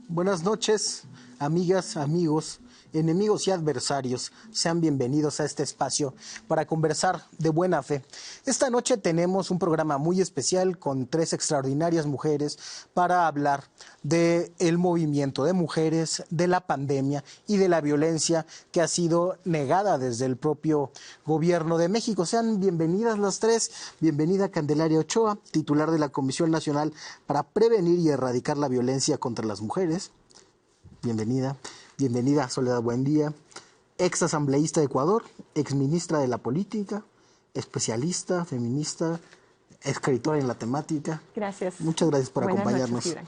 Buenas noches, amigas, amigos, enemigos y adversarios. Sean bienvenidos a este espacio para conversar de buena fe. Esta noche tenemos un programa muy especial con 3 extraordinarias mujeres para hablar del movimiento de mujeres, de la pandemia y de la violencia que ha sido negada desde el propio gobierno de México. Sean bienvenidas las 3. Bienvenida Candelaria Ochoa, titular de la Comisión Nacional para Prevenir y Erradicar la Violencia contra las Mujeres. Bienvenida. Bienvenida Soledad Buendía, ex asambleísta de Ecuador, ex ministra de la Política, especialista, feminista, escritora en la temática. Gracias. Muchas gracias por Buenas acompañarnos. noches,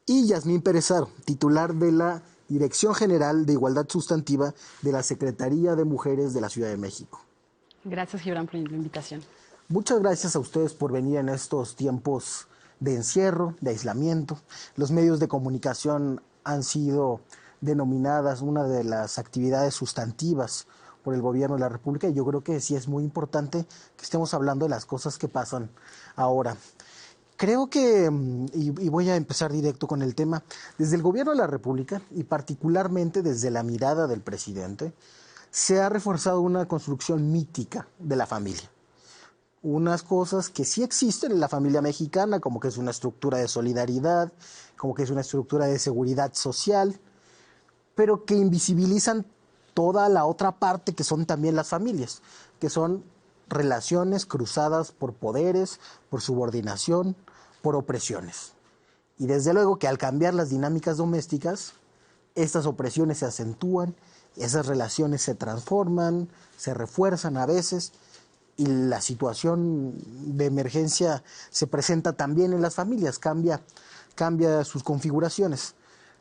y Yasmín Pérez-Haro, titular de la Dirección General de Igualdad Sustantiva de la Secretaría de Mujeres de la Ciudad de México. Gracias, Gibran, por la invitación. Muchas gracias a ustedes por venir en estos tiempos de encierro, de aislamiento. Los medios de comunicación han sido denominadas una de las actividades sustantivas por el gobierno de la República, y yo creo que sí es muy importante que estemos hablando de las cosas que pasan ahora. Creo que, y voy a empezar directo con el tema, desde el gobierno de la República y particularmente desde la mirada del presidente, se ha reforzado una construcción mítica de la familia. Unas cosas que sí existen en la familia mexicana, como que es una estructura de solidaridad, como que es una estructura de seguridad social, pero que invisibilizan toda la otra parte que son también las familias, que son relaciones cruzadas por poderes, por subordinación, por opresiones. Y desde luego que al cambiar las dinámicas domésticas, estas opresiones se acentúan, esas relaciones se transforman, se refuerzan a veces, y la situación de emergencia se presenta también en las familias, cambia sus configuraciones.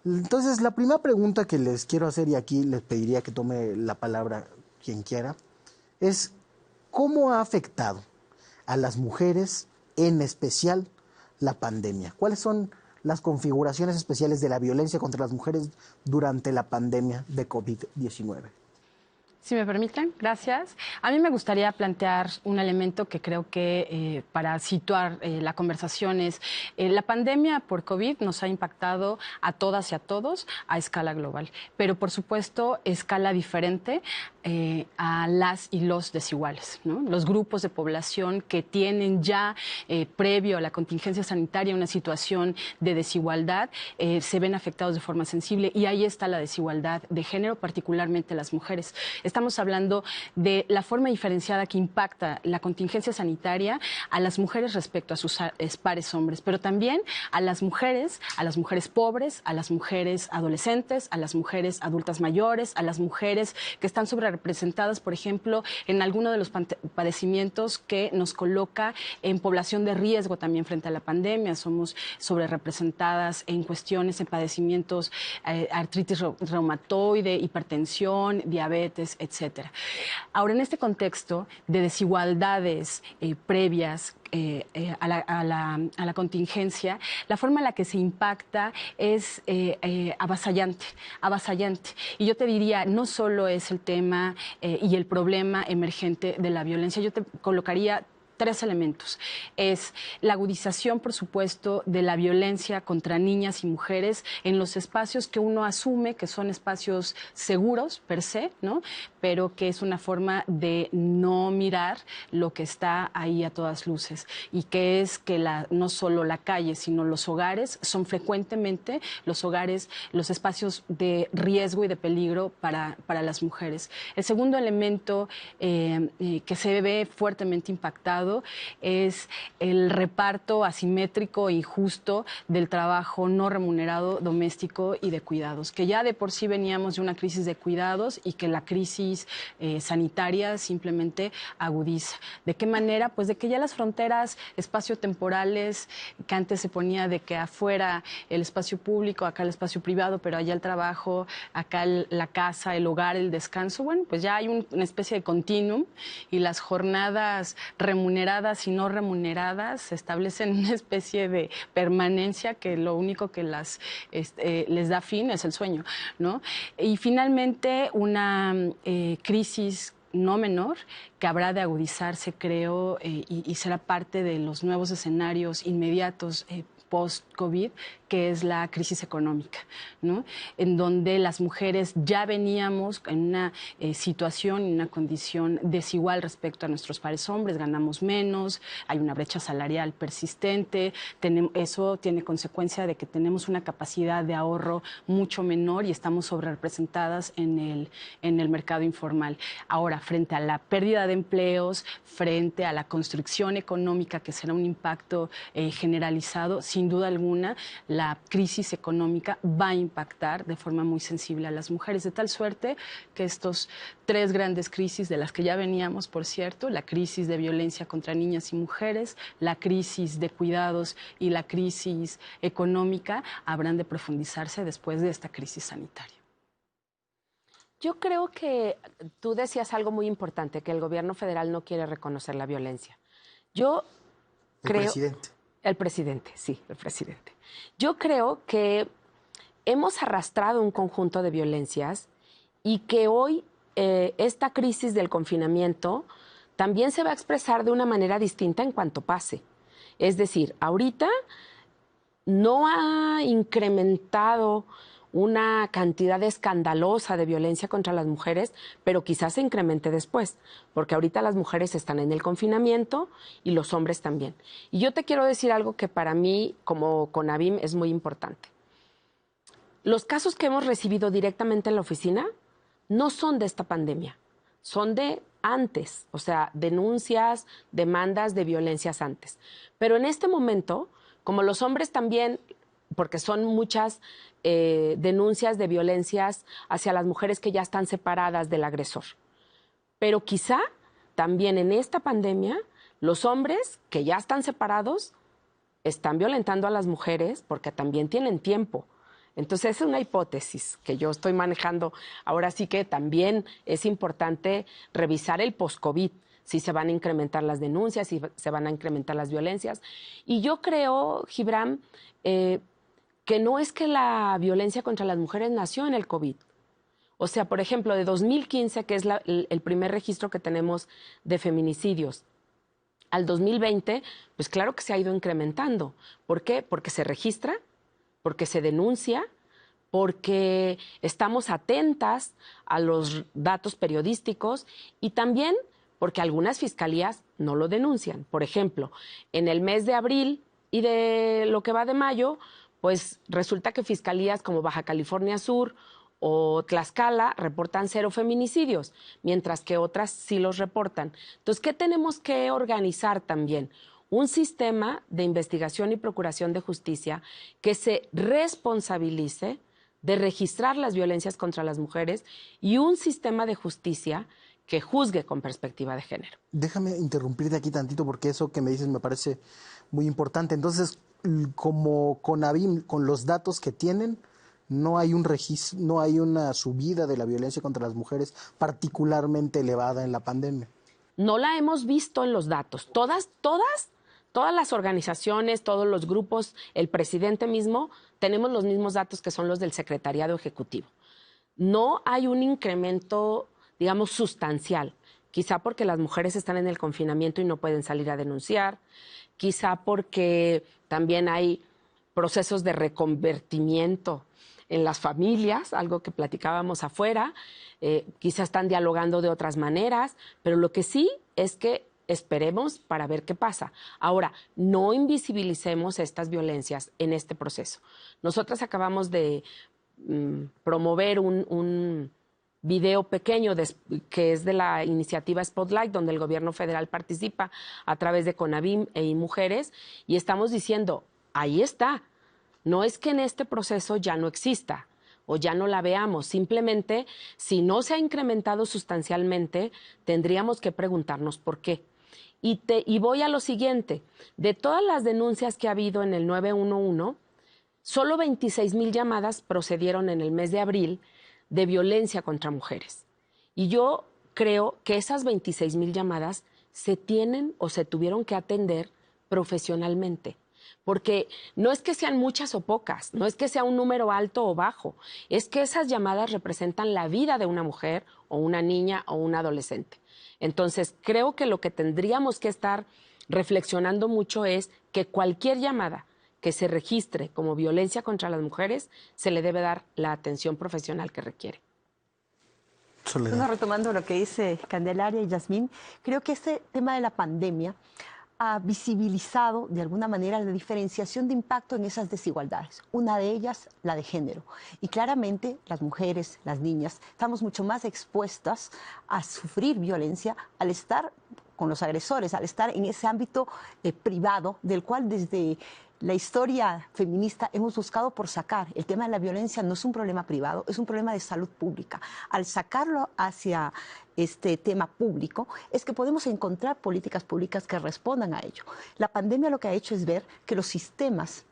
Entonces, la primera pregunta que les quiero hacer, y aquí les pediría que tome la palabra quien quiera, es ¿cómo ha afectado a las mujeres, en especial, la pandemia? ¿Cuáles son las configuraciones especiales de la violencia contra las mujeres durante la pandemia de COVID-19? Si me permiten, gracias. A mí me gustaría plantear un elemento que creo que para situar la conversación es la pandemia por COVID nos ha impactado a todas y a todos a escala global, pero por supuesto escala diferente a las y los desiguales, ¿no? Los grupos de población que tienen ya previo a la contingencia sanitaria una situación de desigualdad se ven afectados de forma sensible, y ahí está la desigualdad de género, particularmente las mujeres. Estamos hablando de la forma diferenciada que impacta la contingencia sanitaria a las mujeres respecto a sus pares hombres, pero también a las mujeres pobres, a las mujeres adolescentes, a las mujeres adultas mayores, a las mujeres que están sobrerepresentadas, por ejemplo, en alguno de los padecimientos que nos coloca en población de riesgo también frente a la pandemia. Somos sobrerepresentadas en cuestiones, en padecimientos, artritis reumatoide, hipertensión, diabetes, etcétera. Ahora, en este contexto de desigualdades previas a la contingencia, la forma en la que se impacta es avasallante. Y yo te diría, no solo es el tema y el problema emergente de la violencia, yo te colocaría 3 elementos. Es la agudización, por supuesto, de la violencia contra niñas y mujeres en los espacios que uno asume que son espacios seguros per se, ¿no? Pero que es una forma de no mirar lo que está ahí a todas luces, y que es que no solo la calle, sino los hogares son frecuentemente los espacios de riesgo y de peligro para las mujeres. El segundo elemento que se ve fuertemente impactado es el reparto asimétrico e injusto del trabajo no remunerado doméstico y de cuidados, que ya de por sí veníamos de una crisis de cuidados y que la crisis sanitaria simplemente agudiza. ¿De qué manera? Pues de que ya las fronteras espaciotemporales, que antes se ponía de que afuera el espacio público, acá el espacio privado, pero allá el trabajo, acá la casa, el hogar, el descanso, bueno, pues ya hay una especie de continuum, y las jornadas remuneradas y no remuneradas se establecen una especie de permanencia que lo único que les da fin es el sueño, ¿no? Y finalmente una crisis no menor, que habrá de agudizarse, creo, y será parte de los nuevos escenarios inmediatos post-COVID, que es la crisis económica, ¿no? En donde las mujeres ya veníamos en una situación, en una condición desigual respecto a nuestros pares hombres, ganamos menos, hay una brecha salarial persistente, eso tiene consecuencia de que tenemos una capacidad de ahorro mucho menor y estamos sobrerepresentadas en el mercado informal. Ahora, frente a la pérdida de empleos, frente a la construcción económica, que será un impacto generalizado, sin duda alguna, la crisis económica va a impactar de forma muy sensible a las mujeres, de tal suerte que estos tres grandes crisis de las que ya veníamos, por cierto, la crisis de violencia contra niñas y mujeres, la crisis de cuidados y la crisis económica, habrán de profundizarse después de esta crisis sanitaria. Yo creo que tú decías algo muy importante, que el gobierno federal no quiere reconocer la violencia. Yo creo... El presidente. El presidente, sí, el presidente. Yo creo que hemos arrastrado un conjunto de violencias y que hoy esta crisis del confinamiento también se va a expresar de una manera distinta en cuanto pase. Es decir, ahorita no ha incrementado una cantidad escandalosa de violencia contra las mujeres, pero quizás se incremente después, porque ahorita las mujeres están en el confinamiento y los hombres también. Y yo te quiero decir algo que para mí, como CONAVIM, es muy importante. Los casos que hemos recibido directamente en la oficina no son de esta pandemia, son de antes, o sea, denuncias, demandas de violencias antes. Pero en este momento, como los hombres también, porque son muchas denuncias de violencias hacia las mujeres que ya están separadas del agresor. Pero quizá también en esta pandemia, los hombres que ya están separados están violentando a las mujeres porque también tienen tiempo. Entonces es una hipótesis que yo estoy manejando. Ahora sí que también es importante revisar el post-COVID, si se van a incrementar las denuncias, si se van a incrementar las violencias. Y yo creo, Gibran, que no es que la violencia contra las mujeres nació en el COVID. O sea, por ejemplo, de 2015, que es el primer registro que tenemos de feminicidios, al 2020, pues claro que se ha ido incrementando. ¿Por qué? Porque se registra, porque se denuncia, porque estamos atentas a los datos periodísticos y también porque algunas fiscalías no lo denuncian. Por ejemplo, en el mes de abril y de lo que va de mayo, pues resulta que fiscalías como Baja California Sur o Tlaxcala reportan 0 feminicidios, mientras que otras sí los reportan. Entonces, ¿qué tenemos que organizar también? Un sistema de investigación y procuración de justicia que se responsabilice de registrar las violencias contra las mujeres y un sistema de justicia que juzgue con perspectiva de género. Déjame interrumpirte aquí tantito porque eso que me dices me parece muy importante. Entonces, como CONAVIM, con los datos que tienen, no hay un registro, no hay una subida de la violencia contra las mujeres particularmente elevada en la pandemia. No la hemos visto en los datos. Todas las organizaciones, todos los grupos, el presidente mismo, tenemos los mismos datos que son los del Secretariado Ejecutivo. No hay un incremento, digamos, sustancial. Quizá porque las mujeres están en el confinamiento y no pueden salir a denunciar. Quizá porque también hay procesos de reconvertimiento en las familias, algo que platicábamos afuera. Quizá están dialogando de otras maneras, pero lo que sí es que esperemos para ver qué pasa. Ahora, no invisibilicemos estas violencias en este proceso. Nosotras acabamos de promover un video pequeño que es de la iniciativa Spotlight, donde el gobierno federal participa a través de CONAVIM e Mujeres, y estamos diciendo, ahí está. No es que en este proceso ya no exista o ya no la veamos, simplemente si no se ha incrementado sustancialmente, tendríamos que preguntarnos por qué. Y voy a lo siguiente, de todas las denuncias que ha habido en el 911, solo 26,000 llamadas procedieron en el mes de abril de violencia contra mujeres. Y yo creo que esas 26,000 llamadas se tienen o se tuvieron que atender profesionalmente. Porque no es que sean muchas o pocas, no es que sea un número alto o bajo, es que esas llamadas representan la vida de una mujer o una niña o un adolescente. Entonces, creo que lo que tendríamos que estar reflexionando mucho es que cualquier llamada que se registre como violencia contra las mujeres, se le debe dar la atención profesional que requiere. Bueno, retomando lo que dice Candelaria y Yasmín, creo que este tema de la pandemia ha visibilizado de alguna manera la diferenciación de impacto en esas desigualdades. Una de ellas, la de género. Y claramente las mujeres, las niñas, estamos mucho más expuestas a sufrir violencia al estar con los agresores, al estar en ese ámbito privado del cual desde la historia feminista hemos buscado por sacar. El tema de la violencia no es un problema privado, es un problema de salud pública. Al sacarlo hacia este tema público, es que podemos encontrar políticas públicas que respondan a ello. La pandemia lo que ha hecho es ver que los sistemas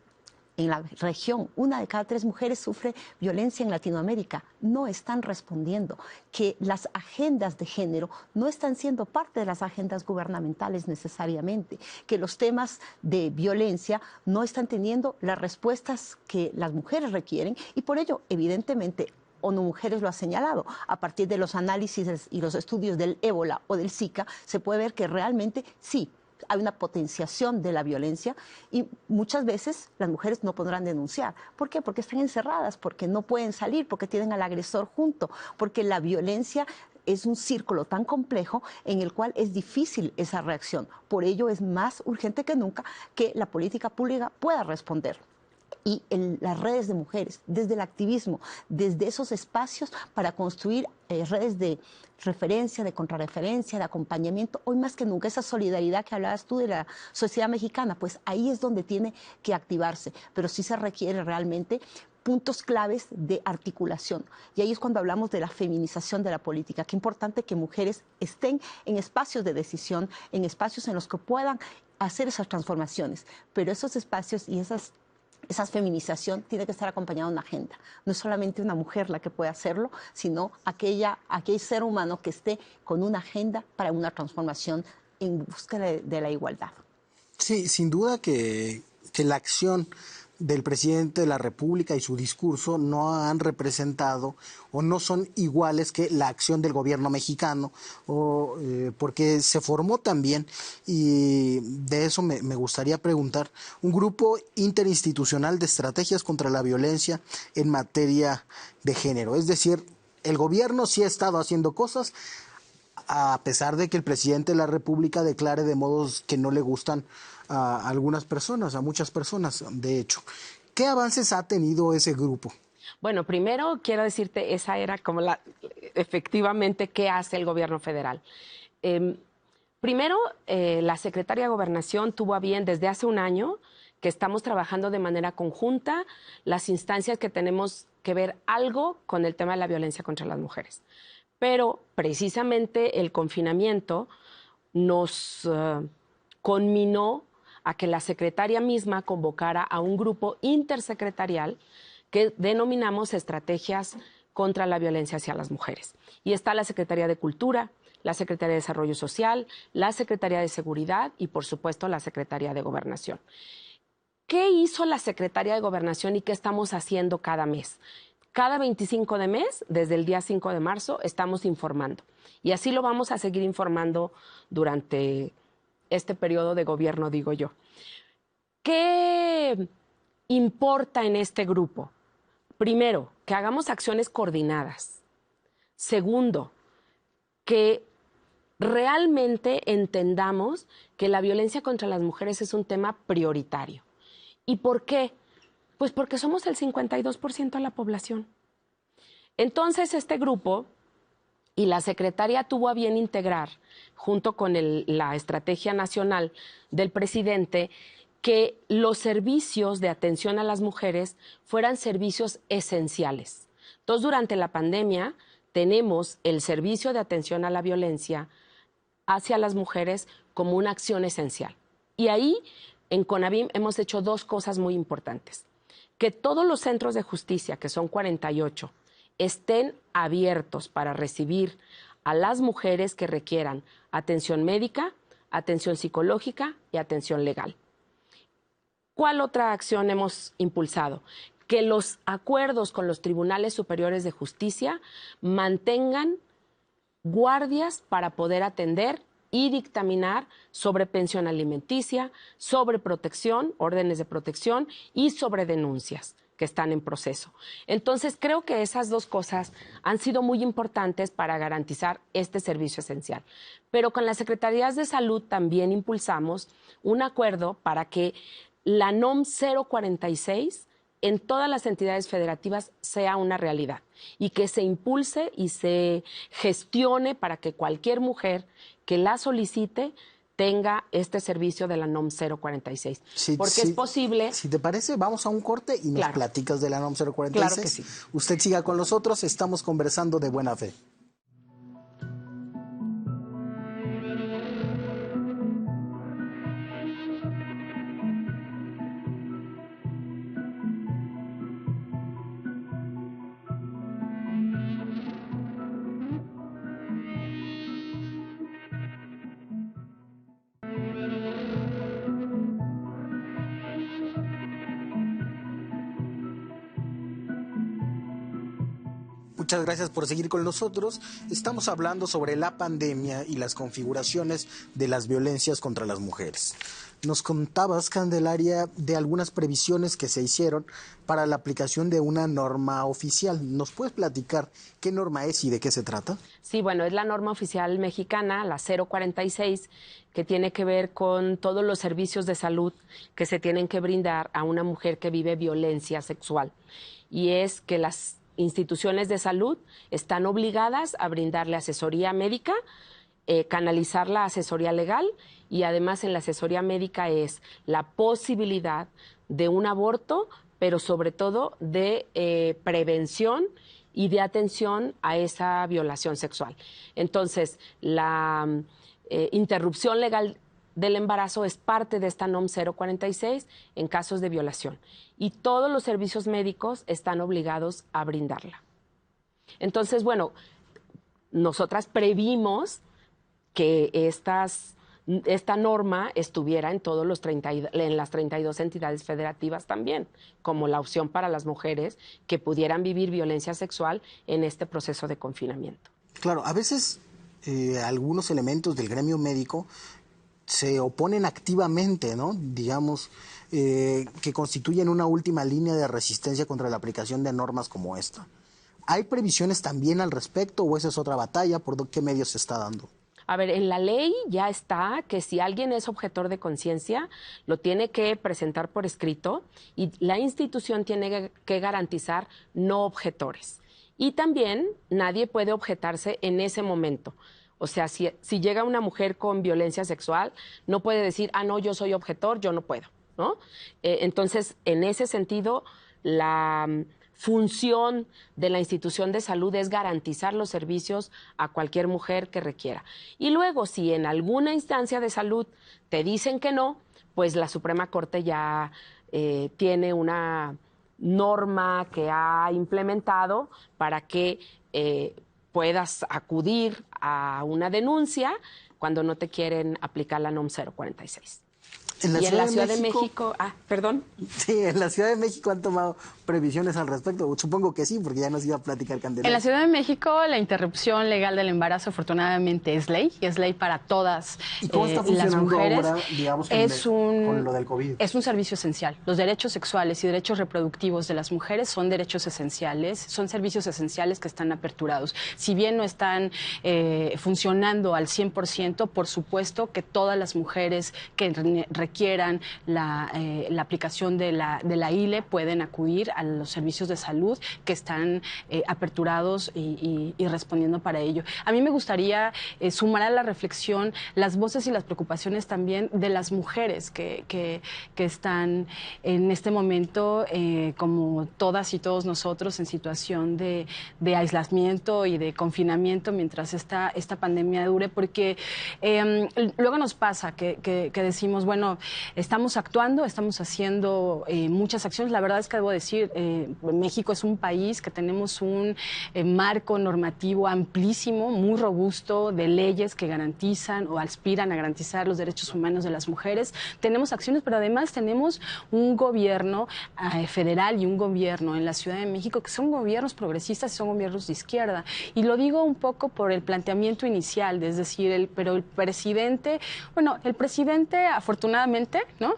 en la región, 1 de cada 3 mujeres sufre violencia en Latinoamérica, no están respondiendo, que las agendas de género no están siendo parte de las agendas gubernamentales necesariamente, que los temas de violencia no están teniendo las respuestas que las mujeres requieren y por ello, evidentemente, ONU Mujeres lo ha señalado. A partir de los análisis y los estudios del ébola o del Zika, se puede ver que realmente sí, hay una potenciación de la violencia y muchas veces las mujeres no podrán denunciar. ¿Por qué? Porque están encerradas, porque no pueden salir, porque tienen al agresor junto, porque la violencia es un círculo tan complejo en el cual es difícil esa reacción. Por ello es más urgente que nunca que la política pública pueda responder. Y en las redes de mujeres, desde el activismo, desde esos espacios para construir redes de referencia, de contrarreferencia, de acompañamiento, hoy más que nunca esa solidaridad que hablabas tú de la sociedad mexicana, pues ahí es donde tiene que activarse, pero sí se requiere realmente puntos claves de articulación. Y ahí es cuando hablamos de la feminización de la política. Qué importante que mujeres estén en espacios de decisión, en espacios en los que puedan hacer esas transformaciones, pero esos espacios y esa feminización tiene que estar acompañada de una agenda. No es solamente una mujer la que puede hacerlo, sino aquel ser humano que esté con una agenda para una transformación en búsqueda de la igualdad. Sí, sin duda que la acción del presidente de la República y su discurso no han representado o no son iguales que la acción del gobierno mexicano, porque se formó también, y de eso me gustaría preguntar, un grupo interinstitucional de estrategias contra la violencia en materia de género. Es decir, el gobierno sí ha estado haciendo cosas, a pesar de que el presidente de la República declare de modos que no le gustan a algunas personas, a muchas personas, de hecho. ¿Qué avances ha tenido ese grupo? Bueno, primero quiero decirte, esa era como efectivamente qué hace el gobierno federal. Primero, la secretaria de Gobernación tuvo a bien desde hace un año que estamos trabajando de manera conjunta las instancias que tenemos que ver algo con el tema de la violencia contra las mujeres. Pero precisamente el confinamiento nos conminó a que la secretaria misma convocara a un grupo intersecretarial que denominamos Estrategias contra la Violencia hacia las Mujeres. Y está la Secretaría de Cultura, la Secretaría de Desarrollo Social, la Secretaría de Seguridad y, por supuesto, la Secretaría de Gobernación. ¿Qué hizo la Secretaría de Gobernación y qué estamos haciendo cada mes? Cada 25 de mes, desde el día 5 de marzo, estamos informando. Y así lo vamos a seguir informando durante este periodo de gobierno, digo yo. ¿Qué importa en este grupo? Primero, que hagamos acciones coordinadas. Segundo, que realmente entendamos que la violencia contra las mujeres es un tema prioritario. ¿Y por qué? Pues porque somos el 52% de la población. Entonces, este grupo y la secretaria tuvo a bien integrar, junto con la estrategia nacional del presidente, que los servicios de atención a las mujeres fueran servicios esenciales. Entonces, durante la pandemia, tenemos el servicio de atención a la violencia hacia las mujeres como una acción esencial. Y ahí, en CONAVIM, hemos hecho 2 cosas muy importantes. Que todos los centros de justicia, que son 48, estén abiertos para recibir a las mujeres que requieran atención médica, atención psicológica y atención legal. ¿Cuál otra acción hemos impulsado? Que los acuerdos con los tribunales superiores de justicia mantengan guardias para poder atender y dictaminar sobre pensión alimenticia, sobre protección, órdenes de protección y sobre denuncias que están en proceso. Entonces, creo que esas dos cosas han sido muy importantes para garantizar este servicio esencial. Pero con las Secretarías de Salud también impulsamos un acuerdo para que la NOM 046 en todas las entidades federativas sea una realidad y que se impulse y se gestione para que cualquier mujer que la solicite tenga este servicio de la NOM 046. Sí, porque sí, es posible... Si te parece, vamos a un corte y nos platicas de la NOM 046. Claro que sí. Usted siga con nosotros, estamos conversando de buena fe. Muchas gracias por seguir con nosotros. Estamos hablando sobre la pandemia y las configuraciones de las violencias contra las mujeres. Nos contabas, Candelaria, de algunas previsiones que se hicieron para la aplicación de una norma oficial. ¿Nos puedes platicar qué norma es y de qué se trata? Sí, bueno, es la norma oficial mexicana, la 046, que tiene que ver con todos los servicios de salud que se tienen que brindar a una mujer que vive violencia sexual. Y es que las instituciones de salud están obligadas a brindarle asesoría médica, canalizar la asesoría legal y además en la asesoría médica es la posibilidad de un aborto, pero sobre todo de prevención y de atención a esa violación sexual. Entonces, la interrupción legal del embarazo es parte de esta NOM 046 en casos de violación y todos los servicios médicos están obligados a brindarla. Entonces, bueno, nosotras previmos que esta norma estuviera en todos los en las 32 entidades federativas también, como la opción para las mujeres que pudieran vivir violencia sexual en este proceso de confinamiento. Claro, a veces algunos elementos del gremio médico se oponen activamente, ¿no? Digamos, que constituyen una última línea de resistencia contra la aplicación de normas como esta. ¿Hay previsiones también al respecto o esa es otra batalla? ¿Por qué medios se está dando? A ver, en la ley ya está que si alguien es objetor de conciencia, lo tiene que presentar por escrito y la institución tiene que garantizar no objetores. Y también nadie puede objetarse en ese momento. O sea, si llega una mujer con violencia sexual, no puede decir, no, yo soy objetor, yo no puedo, ¿no? Entonces, en ese sentido, la función de la institución de salud es garantizar los servicios a cualquier mujer que requiera. Y luego, si en alguna instancia de salud te dicen que no, pues la Suprema Corte ya tiene una norma que ha implementado para que puedas acudir a una denuncia cuando no te quieren aplicar la NOM 046. Y en la Ciudad de México, perdón. Sí, en la Ciudad de México han tomado previsiones al respecto. Supongo que sí, porque ya nos iba a platicar Candelaria. En la Ciudad de México la interrupción legal del embarazo afortunadamente es ley para todas ¿Y cómo está funcionando las mujeres. ahora, digamos, con lo del COVID? Es un servicio esencial. Los derechos sexuales y derechos reproductivos de las mujeres son derechos esenciales, son servicios esenciales que están aperturados. Si bien no están funcionando al 100%, por supuesto que todas las mujeres que requieran la aplicación de la ILE pueden acudir a los servicios de salud que están aperturados y respondiendo para ello. A mí me gustaría sumar a la reflexión las voces y las preocupaciones también de las mujeres que están en este momento, como todas y todos nosotros, en situación de aislamiento y de confinamiento mientras esta pandemia dure, porque luego nos pasa que decimos, bueno, estamos actuando, estamos haciendo muchas acciones. La verdad es que debo decir, México es un país que tenemos un marco normativo amplísimo, muy robusto, de leyes que garantizan o aspiran a garantizar los derechos humanos de las mujeres. Tenemos acciones, pero además tenemos un gobierno federal y un gobierno en la Ciudad de México que son gobiernos progresistas y son gobiernos de izquierda. Y lo digo un poco por el planteamiento inicial, es decir, pero el presidente, bueno, el presidente afortunadamente, ¿no?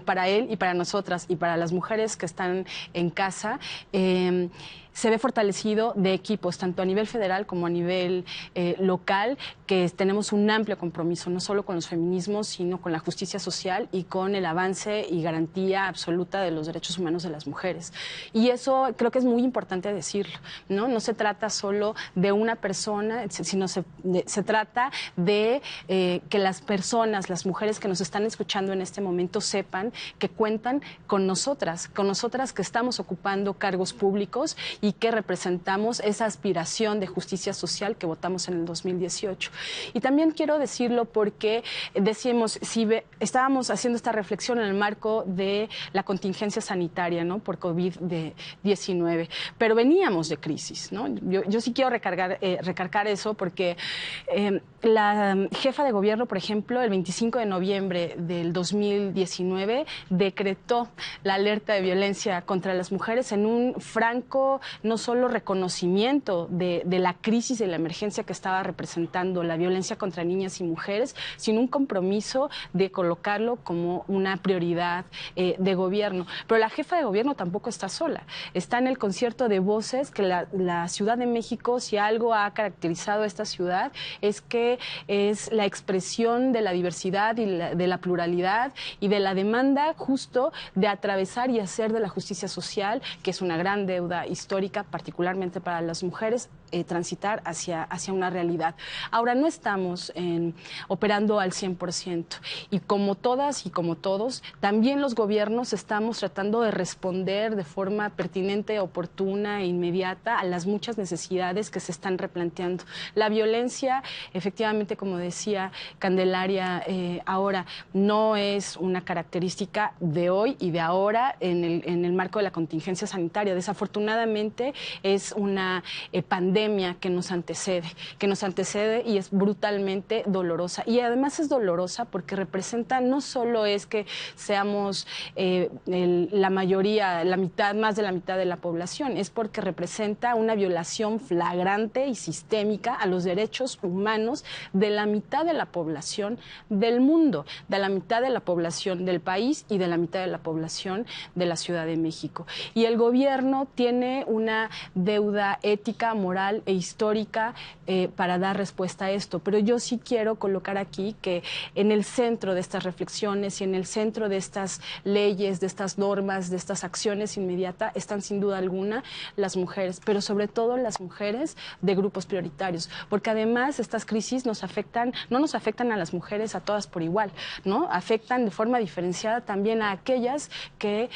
Para él y para nosotras y para las mujeres que están en casa, se ve fortalecido de equipos, tanto a nivel federal como a nivel local, que tenemos un amplio compromiso, no solo con los feminismos, sino con la justicia social y con el avance y garantía absoluta de los derechos humanos de las mujeres. Y eso creo que es muy importante decirlo, ¿no? No se trata solo de una persona, sino se trata de que las personas, las mujeres que nos están escuchando en este momento sepan que cuentan con nosotras que estamos ocupando cargos públicos y que representamos esa aspiración de justicia social que votamos en el 2018. Y también quiero decirlo porque decíamos, estábamos haciendo esta reflexión en el marco de la contingencia sanitaria, ¿no? Por COVID-19, pero veníamos de crisis, ¿no? Yo sí quiero recargar eso porque la jefa de gobierno, por ejemplo, el 25 de noviembre del 2019 decretó la alerta de violencia contra las mujeres en un franco, no solo reconocimiento de la crisis, de la emergencia que estaba representando la violencia contra niñas y mujeres, sino un compromiso de colocarlo como una prioridad de gobierno. Pero la jefa de gobierno tampoco está sola. Está en el concierto de voces que la Ciudad de México, si algo ha caracterizado a esta ciudad, es que es la expresión de la diversidad y de la pluralidad y de la demanda justo de atravesar y hacer de la justicia social, que es una gran deuda histórica, particularmente para las mujeres, transitar hacia una realidad. Ahora, no estamos operando al 100% y como todas y como todos, también los gobiernos estamos tratando de responder de forma pertinente, oportuna e inmediata a las muchas necesidades que se están replanteando. La violencia, efectivamente, como decía Candelaria, ahora no es una característica de hoy y de ahora en el marco de la contingencia sanitaria. Desafortunadamente es una pandemia que nos antecede y es brutalmente dolorosa. Y además es dolorosa porque representa, no solo es que seamos la mayoría, más de la mitad de la población, es porque representa una violación flagrante y sistémica a los derechos humanos de la mitad de la población del mundo, de la mitad de la población del país y de la mitad de la población de la Ciudad de México. Y el gobierno tiene una deuda ética, moral e histórica para dar respuesta a esto. Pero yo sí quiero colocar aquí que en el centro de estas reflexiones y en el centro de estas leyes, de estas normas, de estas acciones inmediatas, están sin duda alguna las mujeres, pero sobre todo las mujeres de grupos prioritarios, porque además estas crisis no nos afectan a las mujeres a todas por igual, ¿no? Afectan de forma diferenciada también a aquellas que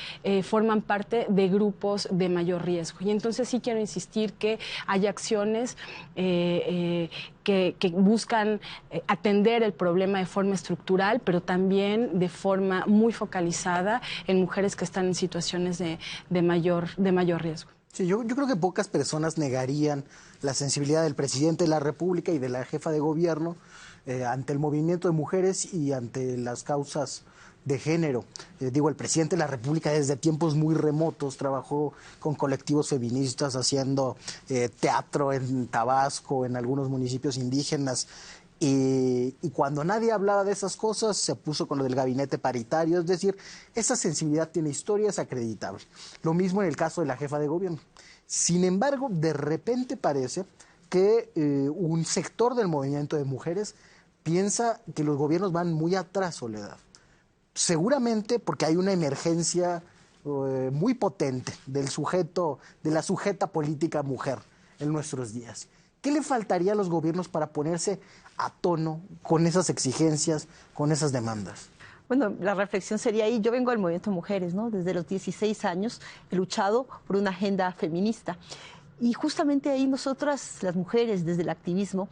forman parte de grupos de mayor riesgo. Y entonces sí quiero insistir que hay acciones que buscan atender el problema de forma estructural, pero también de forma muy focalizada en mujeres que están en situaciones de mayor riesgo. Sí, yo creo que pocas personas negarían la sensibilidad del presidente de la República y de la jefa de gobierno ante el movimiento de mujeres y ante las causas de género. El presidente de la República desde tiempos muy remotos trabajó con colectivos feministas haciendo teatro en Tabasco, en algunos municipios indígenas. Y cuando nadie hablaba de esas cosas, se puso con lo del gabinete paritario. Es decir, esa sensibilidad tiene historia, es acreditable. Lo mismo en el caso de la jefa de gobierno. Sin embargo, de repente parece que un sector del movimiento de mujeres piensa que los gobiernos van muy atrás, Soledad. Seguramente porque hay una emergencia muy potente de la sujeta política mujer en nuestros días. ¿Qué le faltaría a los gobiernos para ponerse a tono con esas exigencias, con esas demandas? Bueno, la reflexión sería ahí, yo vengo del movimiento de mujeres, ¿no? Desde los 16 años he luchado por una agenda feminista. Y justamente ahí nosotras, las mujeres, desde el activismo,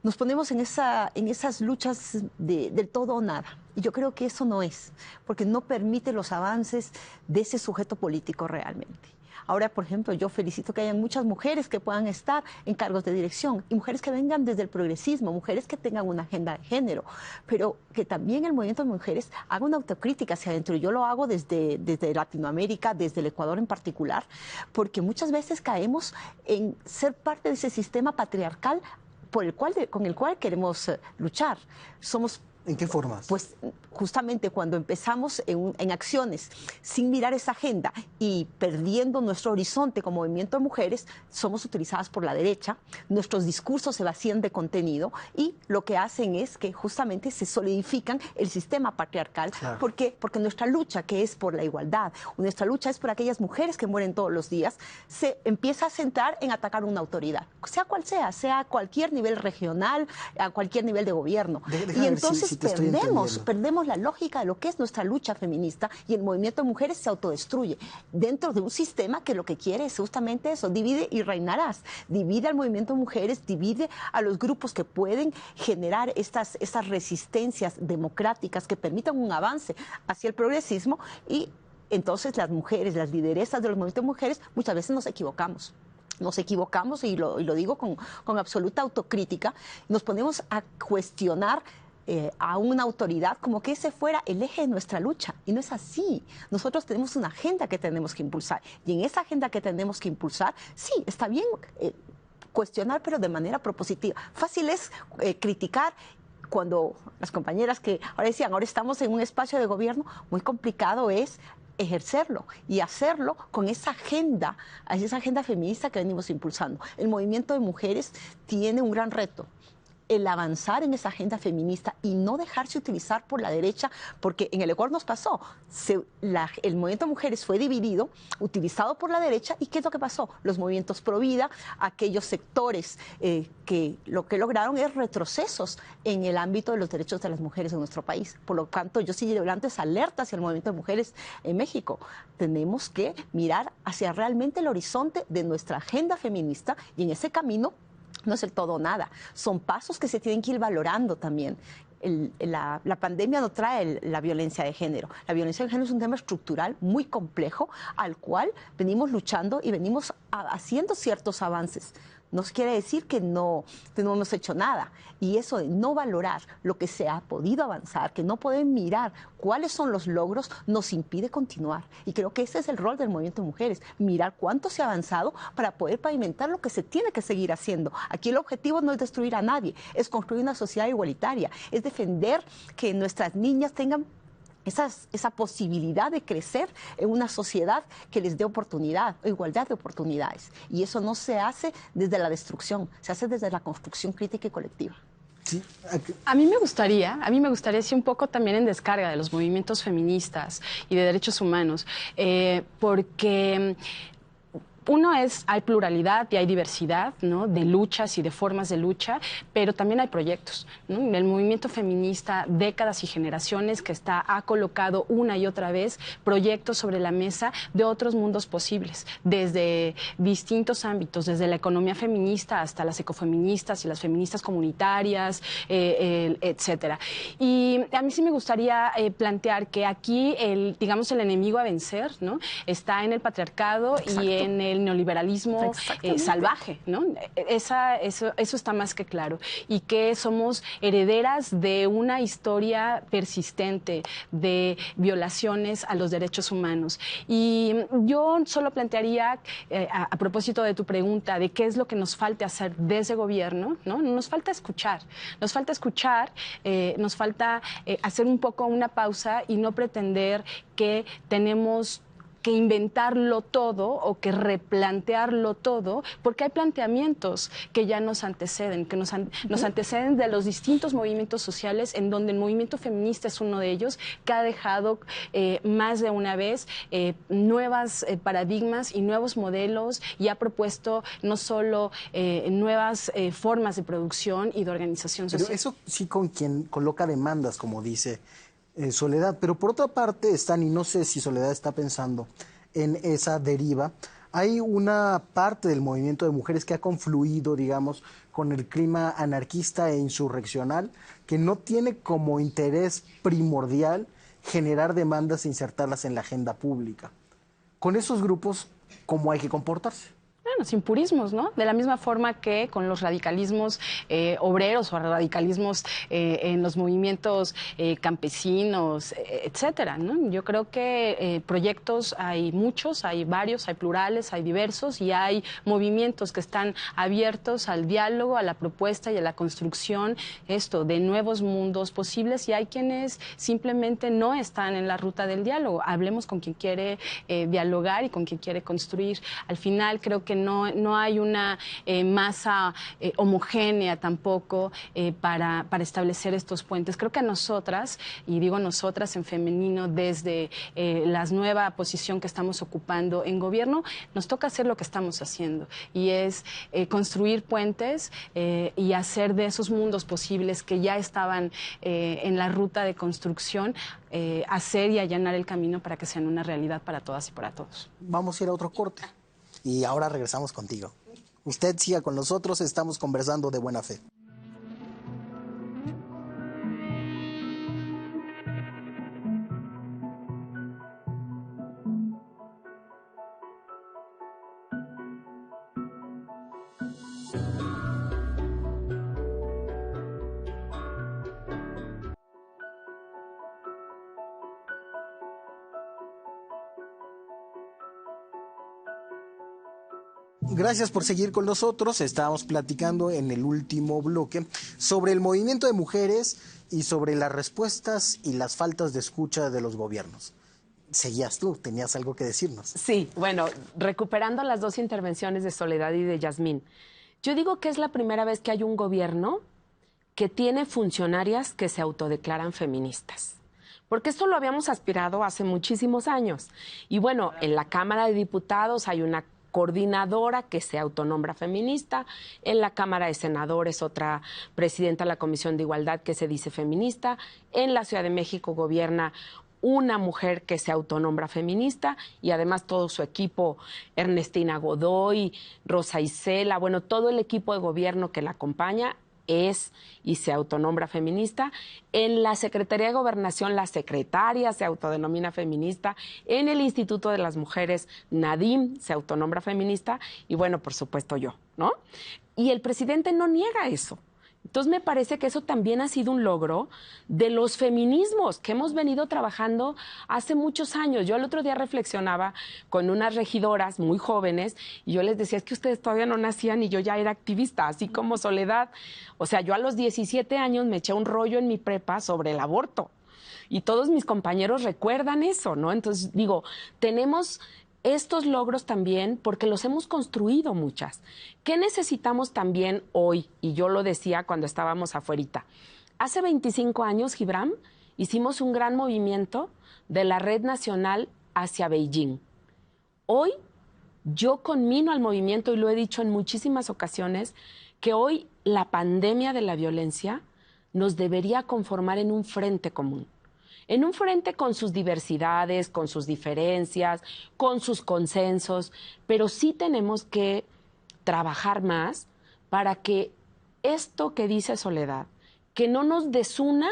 nos ponemos en esas luchas del todo o nada. Y yo creo que eso no es, porque no permite los avances de ese sujeto político realmente. Ahora, por ejemplo, yo felicito que haya muchas mujeres que puedan estar en cargos de dirección y mujeres que vengan desde el progresismo, mujeres que tengan una agenda de género, pero que también el movimiento de mujeres haga una autocrítica hacia adentro. Yo lo hago desde Latinoamérica, desde el Ecuador en particular, porque muchas veces caemos en ser parte de ese sistema patriarcal con el cual queremos luchar. Somos ¿En qué formas? Pues justamente cuando empezamos en acciones sin mirar esa agenda y perdiendo nuestro horizonte como movimiento de mujeres, somos utilizadas por la derecha, nuestros discursos se vacían de contenido y lo que hacen es que justamente se solidifican el sistema patriarcal. Claro. ¿Por qué? Porque nuestra lucha, que es por la igualdad, nuestra lucha es por aquellas mujeres que mueren todos los días, se empieza a centrar en atacar una autoridad, sea cual sea a cualquier nivel regional, a cualquier nivel de gobierno. Y entonces perdemos la lógica de lo que es nuestra lucha feminista y el movimiento de mujeres se autodestruye dentro de un sistema que lo que quiere es justamente eso, divide y reinarás, divide al movimiento de mujeres, divide a los grupos que pueden generar estas resistencias democráticas que permitan un avance hacia el progresismo y entonces las mujeres, las lideresas de los movimientos de mujeres, muchas veces nos equivocamos. Nos equivocamos y lo digo con absoluta autocrítica, nos ponemos a cuestionar a una autoridad como que ese fuera el eje de nuestra lucha. Y no es así. Nosotros tenemos una agenda que tenemos que impulsar. Y en esa agenda que tenemos que impulsar, sí, está bien cuestionar, pero de manera propositiva. Fácil es criticar cuando las compañeras que ahora decían, ahora estamos en un espacio de gobierno, muy complicado es ejercerlo y hacerlo con esa agenda feminista que venimos impulsando. El movimiento de mujeres tiene un gran reto, el avanzar en esa agenda feminista y no dejarse utilizar por la derecha, porque en el Ecuador nos pasó, el movimiento de mujeres fue dividido, utilizado por la derecha, ¿y qué es lo que pasó? Los movimientos pro vida, aquellos sectores que lo que lograron es retrocesos en el ámbito de los derechos de las mujeres en nuestro país. Por lo tanto, yo sí levanto esa alerta hacia el movimiento de mujeres en México. Tenemos que mirar hacia realmente el horizonte de nuestra agenda feminista y en ese camino no es el todo o nada, son pasos que se tienen que ir valorando también. La pandemia no trae la violencia de género. La violencia de género es un tema estructural muy complejo al cual venimos luchando y venimos haciendo ciertos avances. No quiere decir que no hemos hecho nada. Y eso de no valorar lo que se ha podido avanzar, que no pueden mirar cuáles son los logros, nos impide continuar. Y creo que ese es el rol del movimiento de mujeres, mirar cuánto se ha avanzado para poder pavimentar lo que se tiene que seguir haciendo. Aquí el objetivo no es destruir a nadie, es construir una sociedad igualitaria, es defender que nuestras niñas tengan esa posibilidad de crecer en una sociedad que les dé oportunidad, igualdad de oportunidades. Y eso no se hace desde la destrucción, se hace desde la construcción crítica y colectiva. Sí. A mí me gustaría sí, un poco también en descarga de los movimientos feministas y de derechos humanos, porque hay pluralidad y hay diversidad, ¿no?, de luchas y de formas de lucha, pero también hay proyectos, ¿no? El movimiento feminista, décadas y generaciones, que ha colocado una y otra vez proyectos sobre la mesa de otros mundos posibles, desde distintos ámbitos, desde la economía feminista hasta las ecofeministas y las feministas comunitarias, etcétera. Y a mí sí me gustaría plantear que aquí el enemigo a vencer, ¿no?, está en el patriarcado. Exacto. Y en el neoliberalismo salvaje, ¿no? Eso está más que claro. Y que somos herederas de una historia persistente de violaciones a los derechos humanos. Y yo solo plantearía, a propósito de tu pregunta, de qué es lo que nos falta hacer desde gobierno, ¿no? Nos falta escuchar, nos falta hacer un poco una pausa y no pretender que tenemos que inventarlo todo o que replantearlo todo, porque hay planteamientos que ya nos anteceden, que nos anteceden de los distintos movimientos sociales, en donde el movimiento feminista es uno de ellos, que ha dejado más de una vez nuevas paradigmas y nuevos modelos, y ha propuesto no solo nuevas formas de producción y de organización social. Pero eso sí, con quien coloca demandas, como dice Soledad, pero por otra parte están, y no sé si Soledad está pensando en esa deriva, Hay una parte del movimiento de mujeres que ha confluido, digamos, con el clima anarquista e insurreccional, que no tiene como interés primordial generar demandas e insertarlas en la agenda pública. Con esos grupos, ¿cómo hay que comportarse? Bueno, sin purismos, ¿no? De la misma forma que con los radicalismos obreros o radicalismos en los movimientos campesinos, etcétera, ¿no? Yo creo que proyectos hay muchos, hay varios, hay plurales, hay diversos y hay movimientos que están abiertos al diálogo, a la propuesta y a la construcción de nuevos mundos posibles, y hay quienes simplemente no están en la ruta del diálogo. Hablemos con quien quiere dialogar y con quien quiere construir. Al final creo que no hay una masa homogénea tampoco para establecer estos puentes. Creo que a nosotras, y digo nosotras en femenino, desde la nueva posición que estamos ocupando en gobierno, nos toca hacer lo que estamos haciendo, y es construir puentes y hacer de esos mundos posibles que ya estaban en la ruta de construcción, hacer y allanar el camino para que sean una realidad para todas y para todos. Vamos a ir a otro corte. Y ahora regresamos contigo. Usted siga con nosotros, estamos conversando de buena fe. Gracias por seguir con nosotros. Estábamos platicando en el último bloque sobre el movimiento de mujeres y sobre las respuestas y las faltas de escucha de los gobiernos. Seguías tú, tenías algo que decirnos. Sí, bueno, recuperando las dos intervenciones de Soledad y de Yasmín, yo digo que es la primera vez que hay un gobierno que tiene funcionarias que se autodeclaran feministas. Porque esto lo habíamos aspirado hace muchísimos años. Y bueno, en la Cámara de Diputados hay una coordinadora que se autonombra feminista, en la Cámara de Senadores otra presidenta de la Comisión de Igualdad que se dice feminista, en la Ciudad de México gobierna una mujer que se autonombra feminista y además todo su equipo, Ernestina Godoy, Rosa Isela, bueno, todo el equipo de gobierno que la acompaña es y se autonombra feminista. En la Secretaría de Gobernación, la secretaria se autodenomina feminista. En el Instituto de las Mujeres, Nadim se autonombra feminista. Y bueno, por supuesto yo, ¿no? Y el presidente no niega eso. Entonces me parece que eso también ha sido un logro de los feminismos que hemos venido trabajando hace muchos años. Yo el otro día reflexionaba con unas regidoras muy jóvenes y yo les decía, es que ustedes todavía no nacían y yo ya era activista, así como Soledad. O sea, yo a los 17 años me eché un rollo en mi prepa sobre el aborto y todos mis compañeros recuerdan eso, ¿no? Entonces digo, tenemos estos logros también porque los hemos construido muchas. ¿Qué necesitamos también hoy? Y yo lo decía cuando estábamos afuerita. Hace 25 años, Gibran, hicimos un gran movimiento de la Red Nacional hacia Beijing. Hoy yo conmino al movimiento, y lo he dicho en muchísimas ocasiones, que hoy la pandemia de la violencia nos debería conformar en un frente común. En un frente con sus diversidades, con sus diferencias, con sus consensos, pero sí tenemos que trabajar más para que esto que dice Soledad, que no nos desuna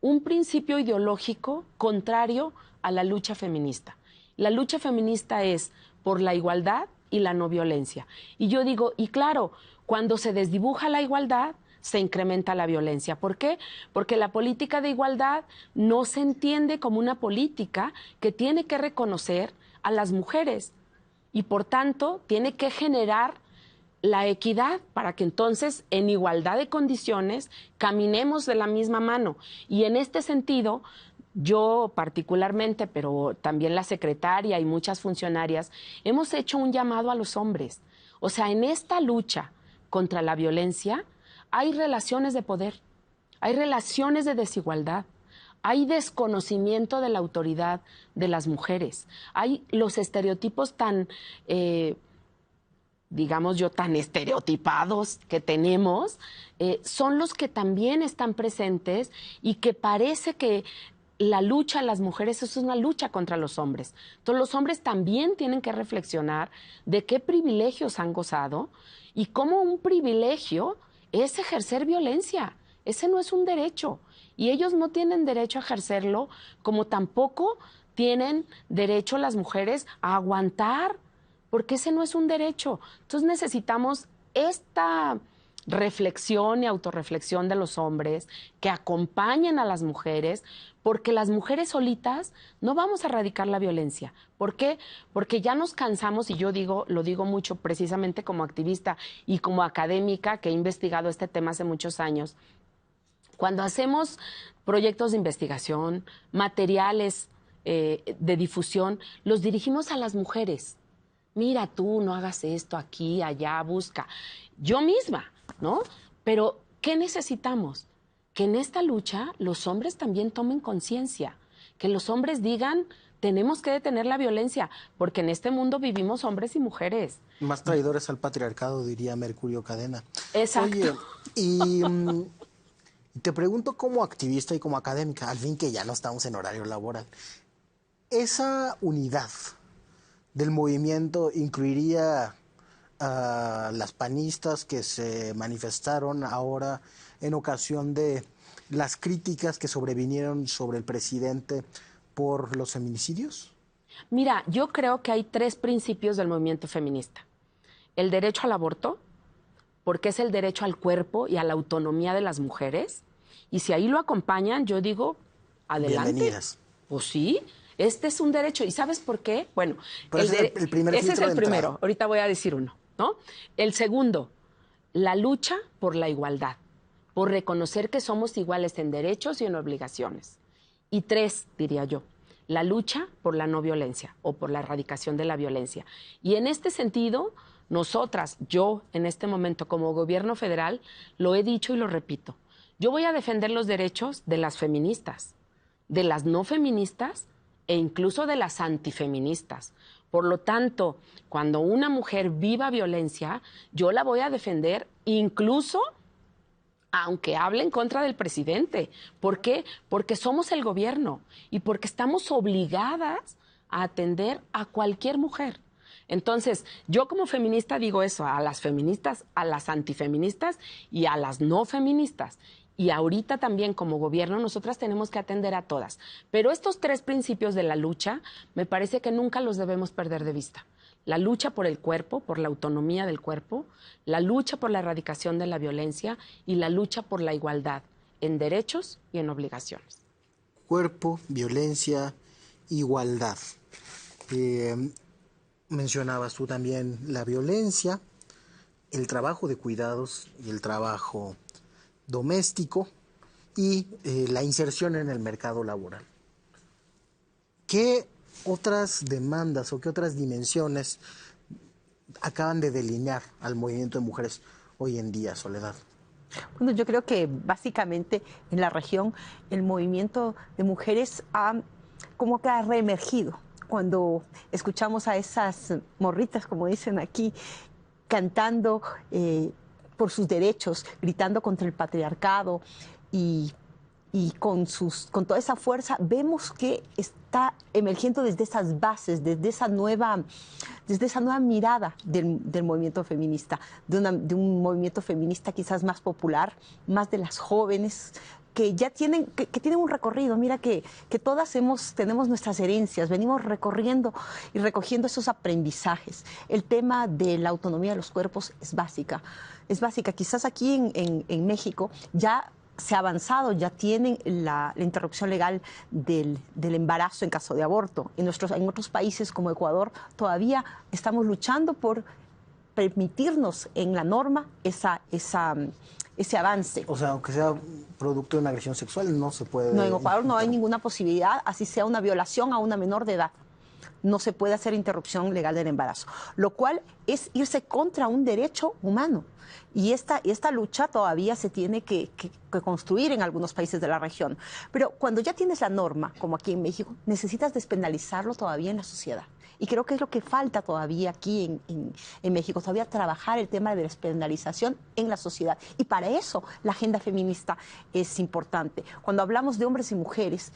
un principio ideológico contrario a la lucha feminista. La lucha feminista es por la igualdad y la no violencia. Y yo digo, y claro, cuando se desdibuja la igualdad, se incrementa la violencia. ¿Por qué? Porque la política de igualdad no se entiende como una política que tiene que reconocer a las mujeres y, por tanto, tiene que generar la equidad para que entonces, en igualdad de condiciones, caminemos de la misma mano. Y en este sentido, yo particularmente, pero también la secretaria y muchas funcionarias, hemos hecho un llamado a los hombres. O sea, en esta lucha contra la violencia, hay relaciones de poder, hay relaciones de desigualdad, hay desconocimiento de la autoridad de las mujeres, hay los estereotipos tan, digamos yo, tan estereotipados que tenemos, son los que también están presentes y que parece que la lucha de las mujeres es una lucha contra los hombres. Entonces los hombres también tienen que reflexionar de qué privilegios han gozado y cómo un privilegio es ejercer violencia. Ese no es un derecho y ellos no tienen derecho a ejercerlo, como tampoco tienen derecho las mujeres a aguantar, porque ese no es un derecho. Entonces necesitamos esta reflexión y autorreflexión de los hombres que acompañen a las mujeres, porque las mujeres solitas no vamos a erradicar la violencia. ¿Por qué? Porque ya nos cansamos, y yo lo digo mucho precisamente como activista y como académica que he investigado este tema hace muchos años. Cuando hacemos proyectos de investigación, materiales de difusión, los dirigimos a las mujeres. Mira tú, no hagas esto aquí, allá, busca. Yo misma, ¿no? Pero, ¿qué necesitamos? Que en esta lucha los hombres también tomen conciencia, que los hombres digan, tenemos que detener la violencia, porque en este mundo vivimos hombres y mujeres. Más traidores al patriarcado, diría Mercurio Cadena. Exacto. Oye, y te pregunto como activista y como académica, al fin que ya no estamos en horario laboral, ¿esa unidad del movimiento incluiría a las panistas que se manifestaron ahora en ocasión de las críticas que sobrevinieron sobre el presidente por los feminicidios? Mira, yo creo que hay 3 principios del movimiento feminista. El derecho al aborto, porque es el derecho al cuerpo y a la autonomía de las mujeres. Y si ahí lo acompañan, yo digo, adelante. Bienvenidas. Pues sí, este es un derecho. ¿Y sabes por qué? Bueno, ese es el primero. Ahorita voy a decir uno, ¿no? El segundo, la lucha por la igualdad, por reconocer que somos iguales en derechos y en obligaciones. Y 3, diría yo, la lucha por la no violencia o por la erradicación de la violencia. Y en este sentido, nosotras, yo en este momento como gobierno federal, lo he dicho y lo repito, yo voy a defender los derechos de las feministas, de las no feministas e incluso de las antifeministas. Por lo tanto, cuando una mujer viva violencia, yo la voy a defender incluso aunque hable en contra del presidente. ¿Por qué? Porque somos el gobierno y porque estamos obligadas a atender a cualquier mujer. Entonces, yo como feminista digo eso, a las feministas, a las antifeministas y a las no feministas. Y ahorita también como gobierno nosotras tenemos que atender a todas. Pero estos 3 principios de la lucha me parece que nunca los debemos perder de vista. La lucha por el cuerpo, por la autonomía del cuerpo, la lucha por la erradicación de la violencia y la lucha por la igualdad en derechos y en obligaciones. Cuerpo, violencia, igualdad. Mencionabas tú también la violencia, el trabajo de cuidados y el trabajo doméstico y la inserción en el mercado laboral. ¿Qué otras demandas o qué otras dimensiones acaban de delinear al movimiento de mujeres hoy en día, Soledad? Bueno, yo creo que básicamente en la región el movimiento de mujeres ha como que ha reemergido. Cuando escuchamos a esas morritas, como dicen aquí, cantando por sus derechos, gritando contra el patriarcado y con toda esa fuerza, vemos que está emergiendo desde esas bases, desde esa nueva mirada del movimiento feminista, de un movimiento feminista quizás más popular, más de las jóvenes, que ya tienen un recorrido. Mira que todas tenemos nuestras herencias, venimos recorriendo y recogiendo esos aprendizajes. El tema de la autonomía de los cuerpos es básica. Quizás aquí en México ya se ha avanzado, ya tienen la interrupción legal del embarazo en caso de aborto. En otros países como Ecuador todavía estamos luchando por permitirnos en la norma ese avance. O sea, aunque sea producto de una agresión sexual, no se puede... No, en Ecuador no hay ninguna posibilidad, así sea una violación a una menor de edad. No se puede hacer interrupción legal del embarazo, lo cual es irse contra un derecho humano. Y esta lucha todavía se tiene que construir en algunos países de la región. Pero cuando ya tienes la norma, como aquí en México, necesitas despenalizarlo todavía en la sociedad. Y creo que es lo que falta todavía aquí en México, todavía trabajar el tema de despenalización en la sociedad. Y para eso la agenda feminista es importante. Cuando hablamos de hombres y mujeres,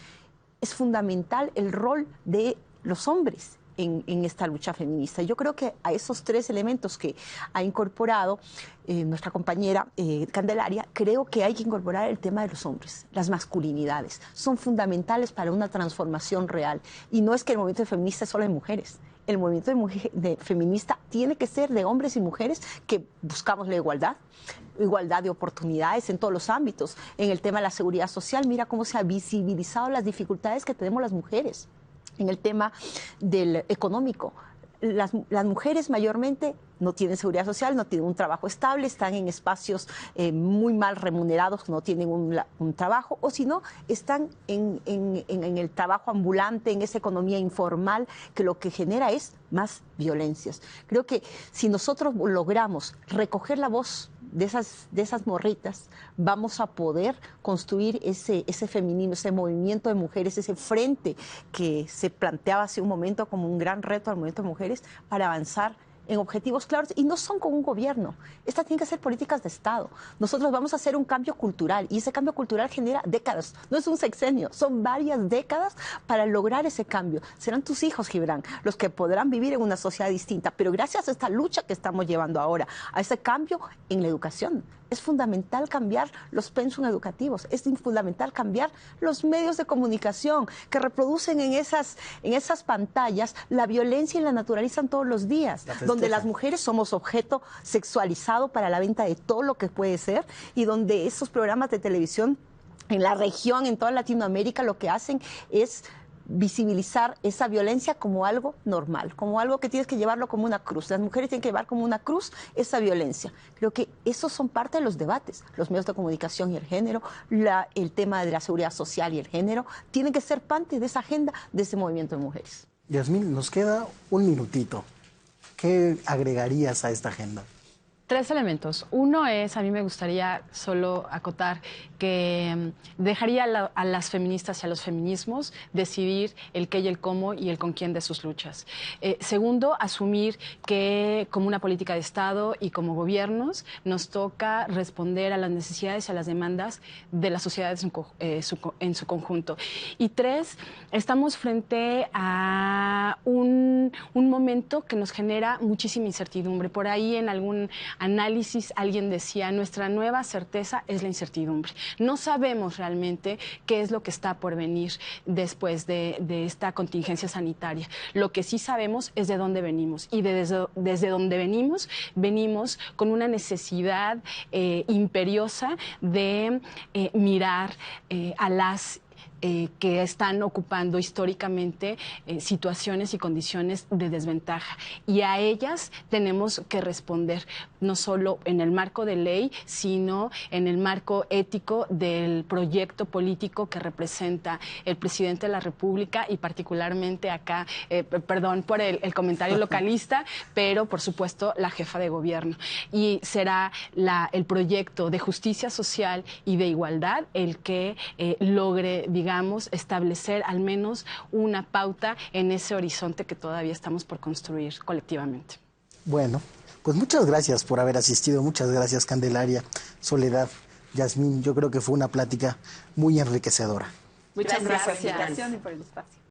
es fundamental el rol de los hombres en esta lucha feminista. Yo creo que a esos 3 elementos que ha incorporado nuestra compañera Candelaria, creo que hay que incorporar el tema de los hombres, las masculinidades. Son fundamentales para una transformación real. Y no es que el movimiento feminista es solo de mujeres. El movimiento feminista tiene que ser de hombres y mujeres que buscamos la igualdad de oportunidades en todos los ámbitos. En el tema de la seguridad social, mira cómo se ha visibilizado las dificultades que tenemos las mujeres. En el tema del económico, las mujeres mayormente no tienen seguridad social, no tienen un trabajo estable, están en espacios muy mal remunerados, no tienen un trabajo, o si no, están en el trabajo ambulante, en esa economía informal, que lo que genera es más violencias. Creo que si nosotros logramos recoger la voz de esas morritas, vamos a poder construir ese feminismo, ese movimiento de mujeres, ese frente que se planteaba hace un momento como un gran reto al movimiento de mujeres para avanzar en objetivos claros, y no son con un gobierno. Estas tienen que ser políticas de Estado. Nosotros vamos a hacer un cambio cultural, y ese cambio cultural genera décadas. No es un sexenio, son varias décadas para lograr ese cambio. Serán tus hijos, Gibran, los que podrán vivir en una sociedad distinta, pero gracias a esta lucha que estamos llevando ahora, a ese cambio en la educación. Es fundamental cambiar los pensum educativos, es fundamental cambiar los medios de comunicación que reproducen en esas pantallas la violencia y la naturalizan todos los días, donde las mujeres somos objeto sexualizado para la venta de todo lo que puede ser, y donde esos programas de televisión en la región, en toda Latinoamérica, lo que hacen es visibilizar esa violencia como algo normal, como algo que tienes que llevarlo como una cruz. Las mujeres tienen que llevar como una cruz esa violencia. Creo que esos son parte de los debates. Los medios de comunicación y el género, el tema de la seguridad social y el género, tienen que ser parte de esa agenda de ese movimiento de mujeres. Yasmín, nos queda un minutito. ¿Qué agregarías a esta agenda? 3 elementos. Uno es, a mí me gustaría solo acotar que dejaría a las feministas y a los feminismos decidir el qué y el cómo y el con quién de sus luchas. Segundo, asumir que como una política de Estado y como gobiernos nos toca responder a las necesidades y a las demandas de la sociedad en su conjunto. Y 3, estamos frente a un momento que nos genera muchísima incertidumbre. Por ahí en algún análisis alguien decía, nuestra nueva certeza es la incertidumbre. No sabemos realmente qué es lo que está por venir después de esta contingencia sanitaria. Lo que sí sabemos es de dónde venimos, y desde donde venimos con una necesidad imperiosa de mirar a las que están ocupando históricamente situaciones y condiciones de desventaja. Y a ellas tenemos que responder, no solo en el marco de ley, sino en el marco ético del proyecto político que representa el presidente de la República, y particularmente acá, perdón por el comentario localista, pero por supuesto la jefa de gobierno. Y será el proyecto de justicia social y de igualdad el que logre, digamos, establecer al menos una pauta en ese horizonte que todavía estamos por construir colectivamente. Bueno, pues muchas gracias por haber asistido, muchas gracias Candelaria, Soledad, Yasmín, yo creo que fue una plática muy enriquecedora. Muchas gracias por el espacio.